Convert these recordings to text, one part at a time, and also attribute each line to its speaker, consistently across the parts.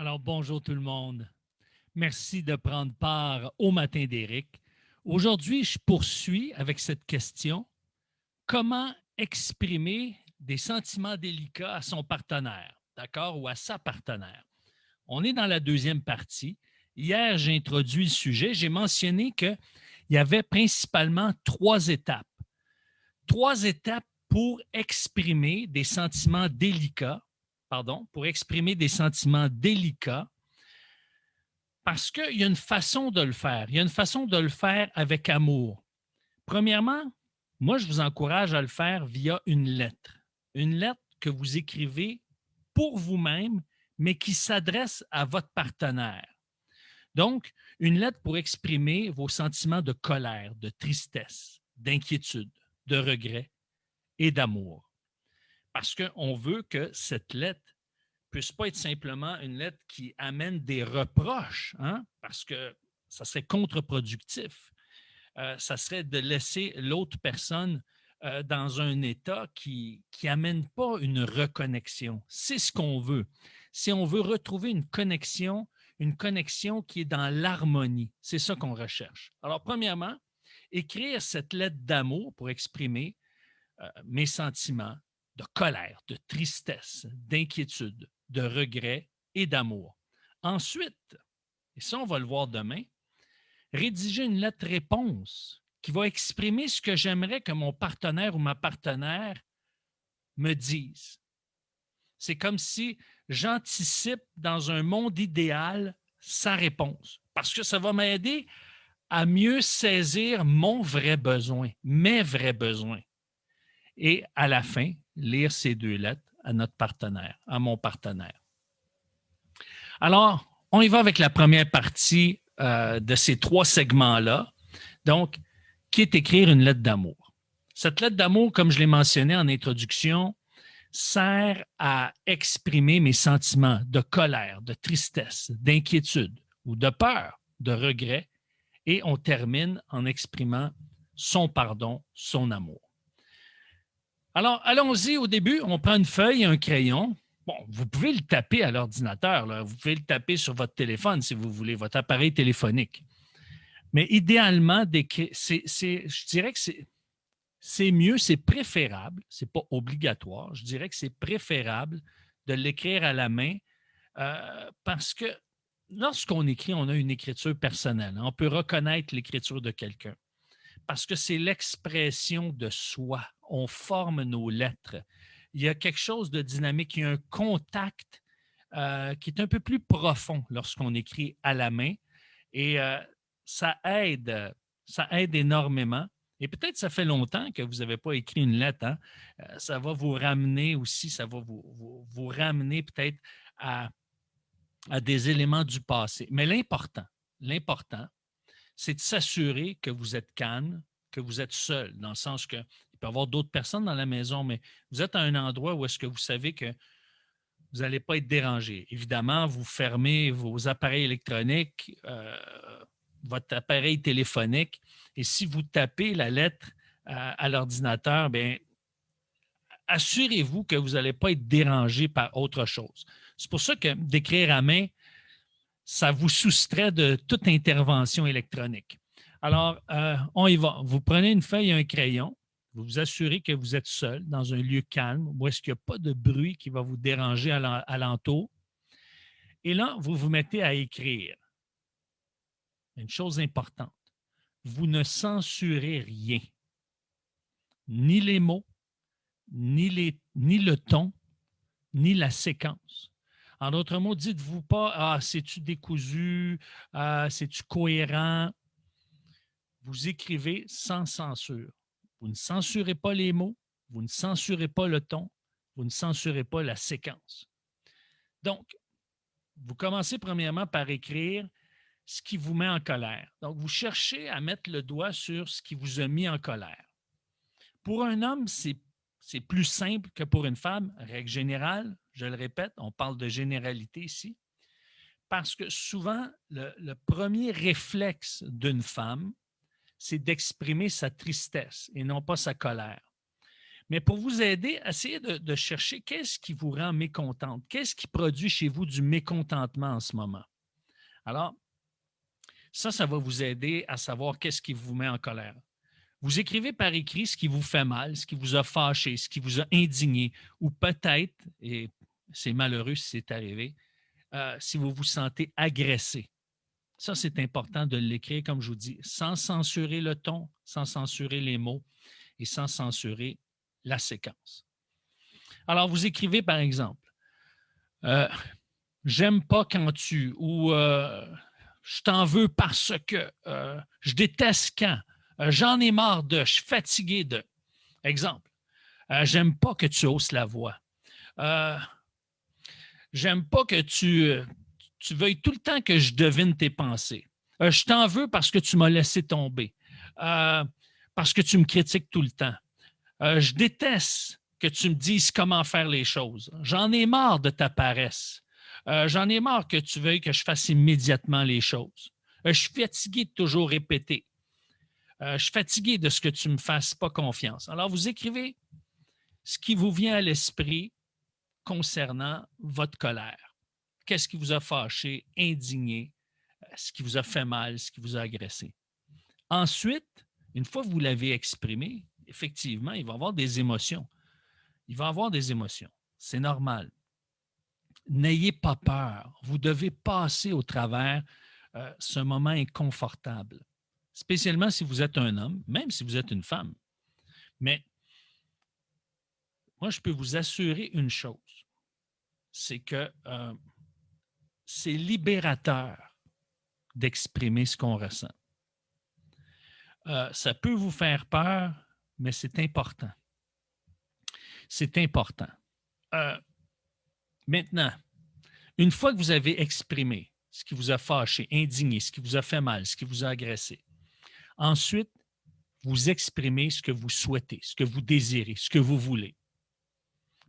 Speaker 1: Alors, bonjour tout le monde. Merci de prendre part au matin d'Éric. Aujourd'hui, je poursuis avec cette question. Comment exprimer des sentiments délicats à son partenaire, d'accord, ou à sa partenaire? On est dans la deuxième partie. Hier, j'ai introduit le sujet. J'ai mentionné qu'il y avait principalement trois étapes. Trois étapes pour exprimer des sentiments délicats, pour exprimer des sentiments délicats parce qu'il y a une façon de le faire. Il y a une façon de le faire avec amour. Premièrement, moi, je vous encourage à le faire via une lettre. Une lettre que vous écrivez pour vous-même, mais qui s'adresse à votre partenaire. Donc, une lettre pour exprimer vos sentiments de colère, de tristesse, d'inquiétude, de regret et d'amour. Parce qu'on veut que cette lettre puisse pas être simplement une lettre qui amène des reproches, hein, parce que ça serait contre-productif. Ça serait de laisser l'autre personne dans un état qui n'amène pas une reconnexion. C'est ce qu'on veut. Si on veut retrouver une connexion qui est dans l'harmonie, c'est ça qu'on recherche. Alors, premièrement, écrire cette lettre d'amour pour exprimer mes sentiments de colère, de tristesse, d'inquiétude, de regret et d'amour. Ensuite, et ça on va le voir demain, rédiger une lettre-réponse qui va exprimer ce que j'aimerais que mon partenaire ou ma partenaire me dise. C'est comme si j'anticipe dans un monde idéal sa réponse, parce que ça va m'aider à mieux saisir mon vrai besoin, mes vrais besoins. Et à la fin, lire ces deux lettres à notre partenaire, à mon partenaire. Alors, on y va avec la première partie de ces trois segments-là. Donc, qui est écrire une lettre d'amour. Cette lettre d'amour, comme je l'ai mentionné en introduction, sert à exprimer mes sentiments de colère, de tristesse, d'inquiétude ou de peur, de regret, et on termine en exprimant son pardon, son amour. Alors, allons-y au début. On prend une feuille et un crayon. Bon, vous pouvez le taper à l'ordinateur, là. Vous pouvez le taper sur votre téléphone si vous voulez, votre appareil téléphonique. Mais idéalement, je dirais que c'est mieux, c'est préférable, c'est pas obligatoire, je dirais que c'est préférable de l'écrire à la main parce que lorsqu'on écrit, on a une écriture personnelle. On peut reconnaître l'écriture de quelqu'un parce que c'est l'expression de soi. On forme nos lettres. Il y a quelque chose de dynamique, il y a un contact qui est un peu plus profond lorsqu'on écrit à la main et ça aide énormément. Et peut-être ça fait longtemps que vous n'avez pas écrit une lettre. Hein? Ça va vous ramener aussi, ça va vous ramener peut-être à, à des éléments du passé. Mais l'important, c'est de s'assurer que vous êtes calme, que vous êtes seul, dans le sens que il peut y avoir d'autres personnes dans la maison, mais vous êtes à un endroit où est-ce que vous savez que vous n'allez pas être dérangé. Évidemment, vous fermez vos appareils électroniques, votre appareil téléphonique, et si vous tapez la lettre à l'ordinateur, bien, assurez-vous que vous n'allez pas être dérangé par autre chose. C'est pour ça que d'écrire à main, ça vous soustrait de toute intervention électronique. Alors, on y va. Vous prenez une feuille et un crayon. Vous vous assurez que vous êtes seul dans un lieu calme où est-ce qu'il n'y a pas de bruit qui va vous déranger alentour. Et là, vous vous mettez à écrire. Une chose importante, vous ne censurez rien. Ni les mots, ni le ton, ni la séquence. En d'autres mots, dites-vous pas « Ah, c'est-tu décousu? C'est-tu cohérent? » Vous écrivez sans censure. Vous ne censurez pas les mots, vous ne censurez pas le ton, vous ne censurez pas la séquence. Donc, vous commencez premièrement par écrire ce qui vous met en colère. Donc, vous cherchez à mettre le doigt sur ce qui vous a mis en colère. Pour un homme, c'est plus simple que pour une femme, règle générale, je le répète, on parle de généralité ici, parce que souvent, le premier réflexe d'une femme, c'est d'exprimer sa tristesse et non pas sa colère. Mais pour vous aider, essayez de chercher qu'est-ce qui vous rend mécontente, qu'est-ce qui produit chez vous du mécontentement en ce moment. Alors, ça va vous aider à savoir qu'est-ce qui vous met en colère. Vous écrivez par écrit ce qui vous fait mal, ce qui vous a fâché, ce qui vous a indigné, ou peut-être, et c'est malheureux si c'est arrivé, si vous vous sentez agressé. Ça, c'est important de l'écrire, comme je vous dis, sans censurer le ton, sans censurer les mots et sans censurer la séquence. Alors, vous écrivez, par exemple, j'aime pas quand tu, ou je t'en veux parce que, je déteste quand, j'en ai marre de, je suis fatigué de. Exemple, j'aime pas que tu hausses la voix. J'aime pas que tu veuilles tout le temps que je devine tes pensées. Je t'en veux parce que tu m'as laissé tomber, parce que tu me critiques tout le temps. Je déteste que tu me dises comment faire les choses. J'en ai marre de ta paresse. J'en ai marre que tu veuilles que je fasse immédiatement les choses. Je suis fatigué de toujours répéter. Je suis fatigué de ce que tu ne me fasses pas confiance. Alors, vous écrivez ce qui vous vient à l'esprit concernant votre colère. Qu'est-ce qui vous a fâché, indigné, ce qui vous a fait mal, ce qui vous a agressé. Ensuite, une fois que vous l'avez exprimé, effectivement, il va y avoir des émotions. Il va y avoir des émotions. C'est normal. N'ayez pas peur. Vous devez passer au travers ce moment inconfortable, spécialement si vous êtes un homme, même si vous êtes une femme. Mais moi, je peux vous assurer une chose, c'est que c'est libérateur d'exprimer ce qu'on ressent. Ça peut vous faire peur, mais c'est important. C'est important. Maintenant, une fois que vous avez exprimé ce qui vous a fâché, indigné, ce qui vous a fait mal, ce qui vous a agressé, ensuite, vous exprimez ce que vous souhaitez, ce que vous désirez, ce que vous voulez.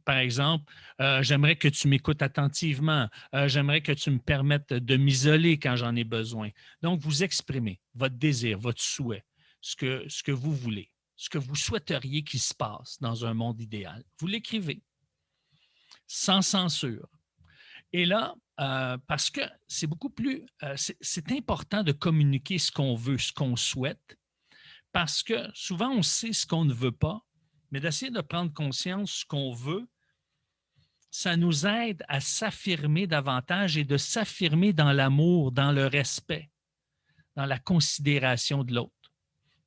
Speaker 1: Par exemple, j'aimerais que tu m'écoutes attentivement, j'aimerais que tu me permettes de m'isoler quand j'en ai besoin. Donc, vous exprimez votre désir, votre souhait, ce que vous voulez, ce que vous souhaiteriez qu'il se passe dans un monde idéal. Vous l'écrivez sans censure. Et là, parce que c'est beaucoup plus, c'est important de communiquer ce qu'on veut, ce qu'on souhaite, parce que souvent on sait ce qu'on ne veut pas, mais d'essayer de prendre conscience de ce qu'on veut, ça nous aide à s'affirmer davantage et de s'affirmer dans l'amour, dans le respect, dans la considération de l'autre.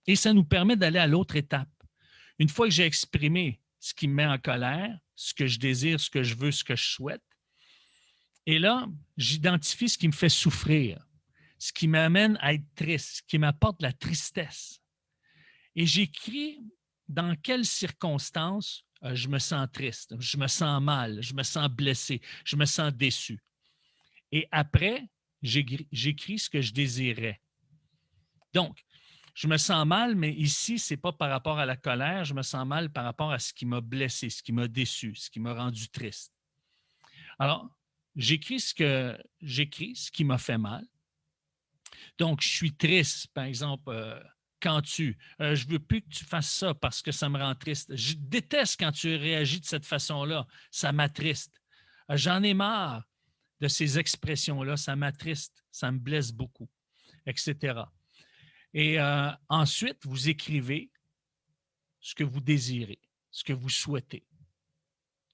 Speaker 1: Et ça nous permet d'aller à l'autre étape. Une fois que j'ai exprimé ce qui me met en colère, ce que je désire, ce que je veux, ce que je souhaite, et là, j'identifie ce qui me fait souffrir, ce qui m'amène à être triste, ce qui m'apporte de la tristesse. Et j'écris dans quelles circonstances je me sens triste, je me sens mal, je me sens blessé, je me sens déçu. Et après, j'écris ce que je désirais. Donc, je me sens mal, mais ici, ce n'est pas par rapport à la colère, je me sens mal par rapport à ce qui m'a blessé, ce qui m'a déçu, ce qui m'a rendu triste. Alors, j'écris ce qui m'a fait mal. Donc, je suis triste, par exemple, quand je ne veux plus que tu fasses ça parce que ça me rend triste. Je déteste quand tu réagis de cette façon-là, ça m'attriste. J'en ai marre de ces expressions-là, ça m'attriste, ça me blesse beaucoup, etc. Et ensuite, vous écrivez ce que vous désirez, ce que vous souhaitez,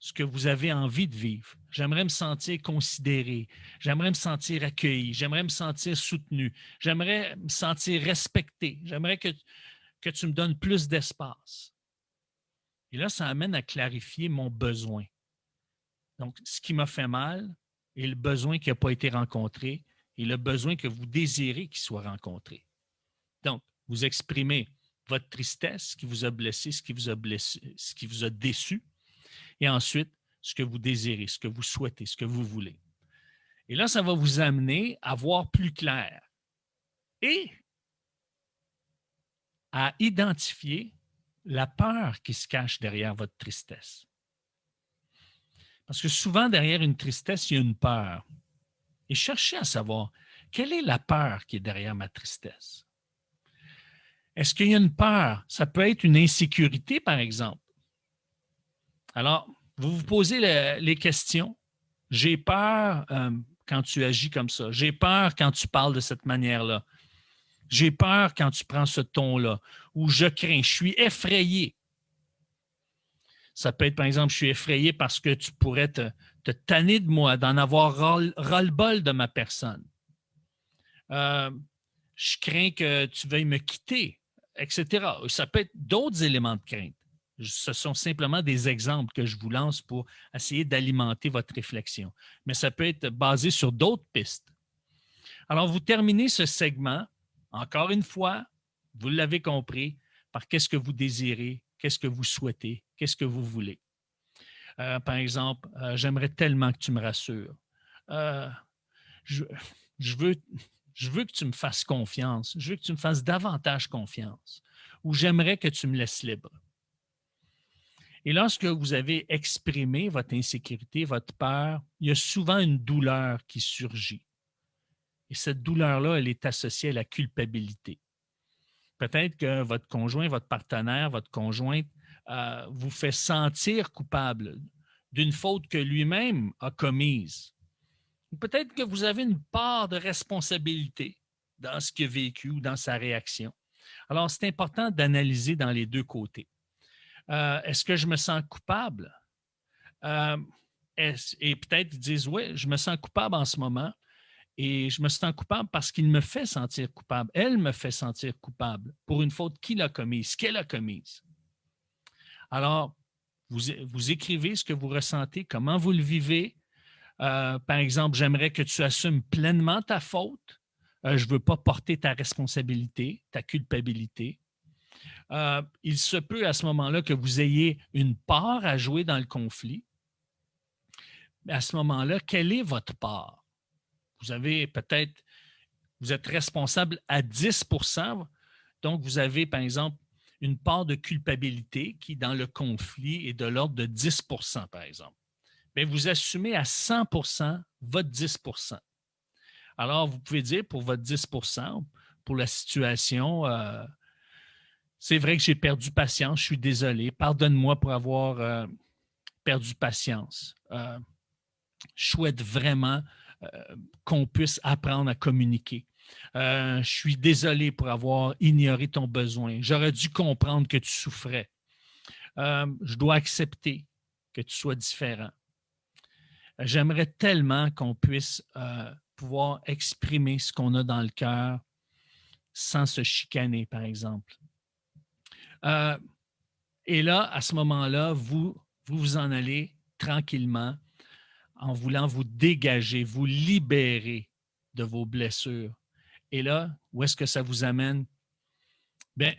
Speaker 1: ce que vous avez envie de vivre. J'aimerais me sentir considéré, j'aimerais me sentir accueilli, j'aimerais me sentir soutenu, j'aimerais me sentir respecté, j'aimerais que tu me donnes plus d'espace. Et là, ça amène à clarifier mon besoin. Donc, ce qui m'a fait mal et le besoin qui n'a pas été rencontré et le besoin que vous désirez qu'il soit rencontré. Donc, vous exprimez votre tristesse, ce qui vous a blessé, ce qui vous a déçu, et ensuite, ce que vous désirez, ce que vous souhaitez, ce que vous voulez. Et là, ça va vous amener à voir plus clair et à identifier la peur qui se cache derrière votre tristesse. Parce que souvent, derrière une tristesse, il y a une peur. Et cherchez à savoir, quelle est la peur qui est derrière ma tristesse? Est-ce qu'il y a une peur? Ça peut être une insécurité, par exemple. Alors, vous vous posez les questions. J'ai peur quand tu agis comme ça. J'ai peur quand tu parles de cette manière-là. J'ai peur quand tu prends ce ton-là. Ou je crains, je suis effrayé. Ça peut être, par exemple, je suis effrayé parce que tu pourrais te tanner de moi, d'en avoir ras-le-bol de ma personne. Je crains que tu veuilles me quitter, etc. Ça peut être d'autres éléments de crainte. Ce sont simplement des exemples que je vous lance pour essayer d'alimenter votre réflexion. Mais ça peut être basé sur d'autres pistes. Alors, vous terminez ce segment, encore une fois, vous l'avez compris, par qu'est-ce que vous désirez, qu'est-ce que vous souhaitez, qu'est-ce que vous voulez. Par exemple, j'aimerais tellement que tu me rassures. Euh, je, je veux, je veux que tu me fasses confiance. Je veux que tu me fasses davantage confiance. Ou j'aimerais que tu me laisses libre. Et lorsque vous avez exprimé votre insécurité, votre peur, il y a souvent une douleur qui surgit. Et cette douleur-là, elle est associée à la culpabilité. Peut-être que votre conjoint, votre partenaire, votre conjointe vous fait sentir coupable d'une faute que lui-même a commise. Peut-être que vous avez une part de responsabilité dans ce qu'il a vécu ou dans sa réaction. Alors, c'est important d'analyser dans les deux côtés. Est-ce que je me sens coupable? Et peut-être ils disent, oui, je me sens coupable en ce moment et je me sens coupable parce qu'il me fait sentir coupable. Elle me fait sentir coupable pour une faute qu'il a commise, qu'elle a commise. Alors, vous écrivez ce que vous ressentez, comment vous le vivez. Par exemple, j'aimerais que tu assumes pleinement ta faute. Je ne veux pas porter ta responsabilité, ta culpabilité. Il se peut à ce moment-là que vous ayez une part à jouer dans le conflit. Mais à ce moment-là, quelle est votre part? Vous avez peut-être, vous êtes responsable à 10%, donc vous avez, par exemple, une part de culpabilité qui, dans le conflit, est de l'ordre de 10%, par exemple. Mais vous assumez à 100% votre 10%. Alors, vous pouvez dire pour votre 10%, pour la situation, c'est vrai que j'ai perdu patience, je suis désolé, pardonne-moi pour avoir perdu patience. Je souhaite vraiment qu'on puisse apprendre à communiquer. Je suis désolé pour avoir ignoré ton besoin. J'aurais dû comprendre que tu souffrais. Je dois accepter que tu sois différent. J'aimerais tellement qu'on puisse pouvoir exprimer ce qu'on a dans le cœur sans se chicaner, par exemple. Et là, à ce moment-là, vous en allez tranquillement en voulant vous dégager, vous libérer de vos blessures. Et là, où est-ce que ça vous amène? Bien,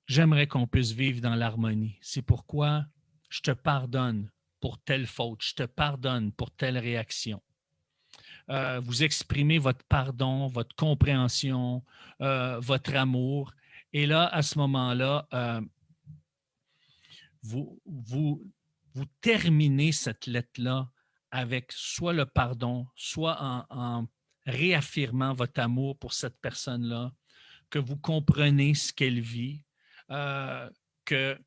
Speaker 1: j'aimerais qu'on puisse vivre dans l'harmonie. C'est pourquoi je te pardonne pour telle faute, je te pardonne pour telle réaction. Vous exprimez votre pardon, votre compréhension, votre amour. Et là, à ce moment-là, vous terminez cette lettre-là avec soit le pardon, soit en réaffirmant votre amour pour cette personne-là, que vous comprenez ce qu'elle vit, que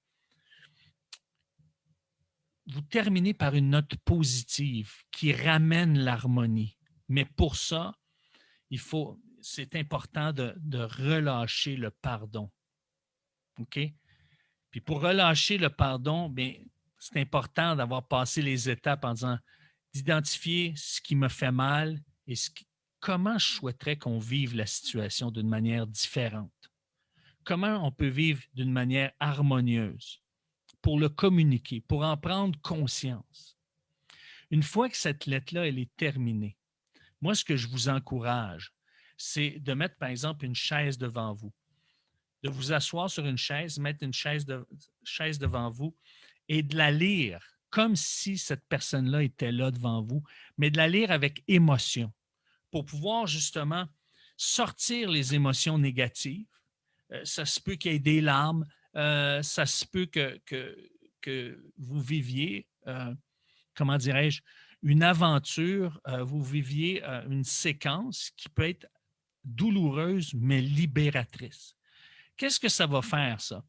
Speaker 1: vous terminez par une note positive qui ramène l'harmonie. Mais pour ça, c'est important de relâcher le pardon. OK? Puis pour relâcher le pardon, bien, c'est important d'avoir passé les étapes en disant d'identifier ce qui me fait mal et comment je souhaiterais qu'on vive la situation d'une manière différente. Comment on peut vivre d'une manière harmonieuse pour le communiquer, pour en prendre conscience. Une fois que cette lettre-là, elle est terminée, moi, ce que je vous encourage, c'est de mettre, par exemple, une chaise devant vous, de vous asseoir sur une chaise, mettre une chaise devant vous et de la lire comme si cette personne-là était là devant vous, mais de la lire avec émotion pour pouvoir justement sortir les émotions négatives. Ça se peut qu'il y ait des larmes, ça se peut que vous viviez, comment dirais-je, une aventure, vous viviez une séquence qui peut être douloureuse, mais libératrice. Qu'est-ce que ça va faire, ça?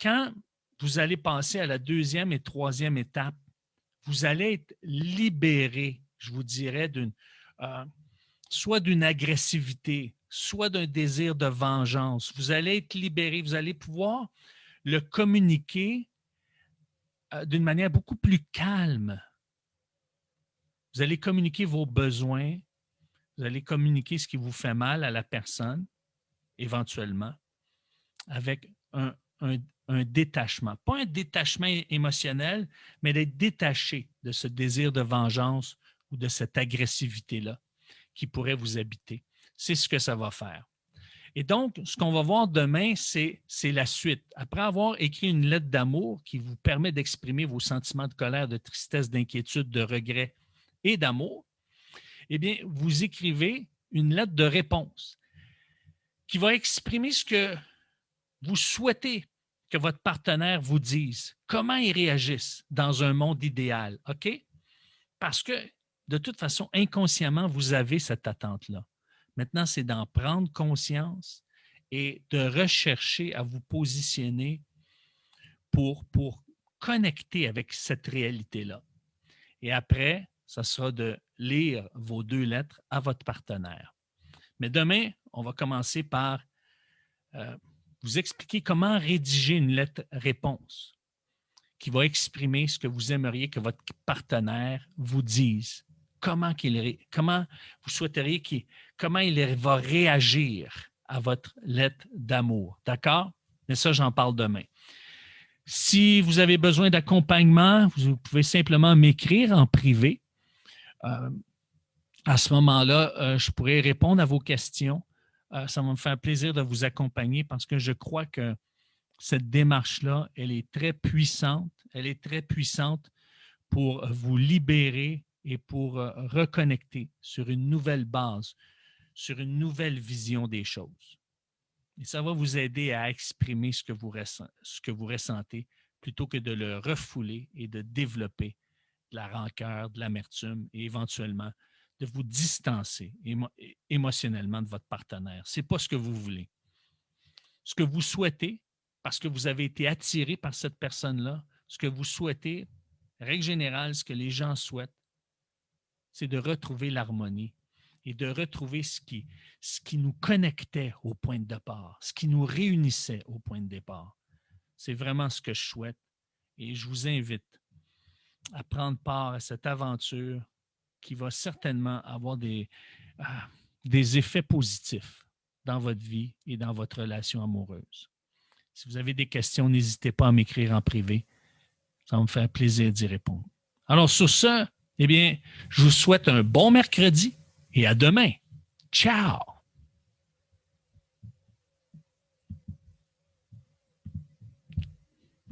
Speaker 1: Quand vous allez passer à la deuxième et troisième étape. Vous allez être libéré, je vous dirais, soit d'une agressivité, soit d'un désir de vengeance. Vous allez être libéré, vous allez pouvoir le communiquer d'une manière beaucoup plus calme. Vous allez communiquer vos besoins, vous allez communiquer ce qui vous fait mal à la personne, éventuellement, avec un détachement. Pas un détachement émotionnel, mais d'être détaché de ce désir de vengeance ou de cette agressivité-là qui pourrait vous habiter. C'est ce que ça va faire. Et donc, ce qu'on va voir demain, c'est la suite. Après avoir écrit une lettre d'amour qui vous permet d'exprimer vos sentiments de colère, de tristesse, d'inquiétude, de regret et d'amour, eh bien, vous écrivez une lettre de réponse qui va exprimer ce que vous souhaitez que votre partenaire vous dise, comment il réagisse dans un monde idéal, OK? Parce que, de toute façon, inconsciemment, vous avez cette attente-là. Maintenant, c'est d'en prendre conscience et de rechercher à vous positionner pour connecter avec cette réalité-là. Et après, ça sera de lire vos 2 lettres à votre partenaire. Mais demain, on va commencer par vous expliquer comment rédiger une lettre-réponse qui va exprimer ce que vous aimeriez que votre partenaire vous dise. Comment vous souhaiteriez comment il va réagir à votre lettre d'amour. D'accord? Mais ça, j'en parle demain. Si vous avez besoin d'accompagnement, vous pouvez simplement m'écrire en privé. À ce moment-là, je pourrais répondre à vos questions. Ça va me faire plaisir de vous accompagner parce que je crois que cette démarche-là, elle est très puissante. Elle est très puissante pour vous libérer et pour reconnecter sur une nouvelle base, sur une nouvelle vision des choses. Et ça va vous aider à exprimer ce que vous ressentez plutôt que de le refouler et de développer de la rancœur, de l'amertume et éventuellement de vous distancer émotionnellement de votre partenaire. Ce n'est pas ce que vous voulez. Ce que vous souhaitez, parce que vous avez été attiré par cette personne-là, ce que vous souhaitez, règle générale, ce que les gens souhaitent, c'est de retrouver l'harmonie et de retrouver ce qui nous connectait au point de départ, ce qui nous réunissait au point de départ. C'est vraiment ce que je souhaite et je vous invite à prendre part à cette aventure qui va certainement avoir des effets positifs dans votre vie et dans votre relation amoureuse. Si vous avez des questions, n'hésitez pas à m'écrire en privé. Ça va me faire plaisir d'y répondre. Alors, sur ce, eh bien, je vous souhaite un bon mercredi et à demain. Ciao!